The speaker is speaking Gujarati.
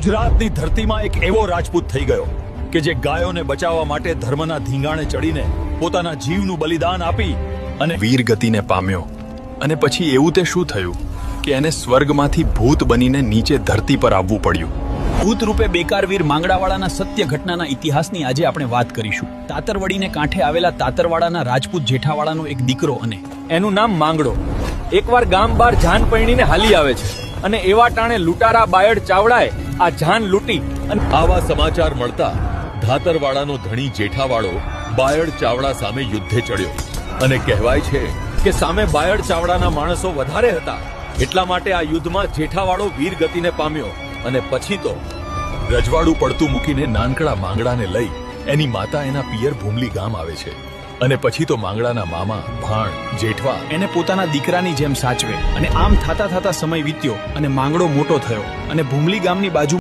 ગુજરાતની ધરતીમાં એક એવો રાજપૂત થઈ ગયો કે જે ગાયોને બચાવવા માટે ધર્મના ધીંગાણે ચડીને પોતાના જીવનું બલિદાન આપી અને વીર ગતિને પામ્યો. અને પછી એવું તે શું થયું કે એને સ્વર્ગમાંથી ભૂત બનીને નીચે ધરતી પર આવવું પડ્યું. ભૂત રૂપે બેકાર વીર માંગડાવાળાના સત્ય ઘટનાના ઇતિહાસની આજે આપણે વાત કરીશું. તાતરવડીને કાંઠે આવેલા તાતરવાડાના રાજપૂત જેઠાવાળાનો એક દીકરો અને એનું નામ માંગડો એકવાર ગામ બાર જાન પૈણીને હાલી આવે છે અને એવા ટાણે લૂંટારા બાયડ ચાવડાએ આ જાન લૂંટી અને આવા સમાચાર મળતા ધાતરવાડાનો ધણી જેઠાવાળો બાયડ ચાવડા સામે યુદ્ધે ચડ્યો. અને કહેવાય છે કે સામે બાયડ ચાવડાના માણસો વધારે હતા, એટલા માટે આ યુદ્ધમાં જેઠાવાળો વીર ગતિને પામ્યો. અને પછી તો રજવાડું પડતું મૂકીને નાનકડા માંગડાને લઈ એની માતા એના પિયર ભૂમલી ગામ આવે છે. અને પછી તો માંગડાના મામા ભાણ જેઠવા એને પોતાના દીકરાની જેમ સાચવે. અને આમ થતા સમય વીત્યો અને માંગડો મોટો થયો અને ભૂમલી ગામની બાજુ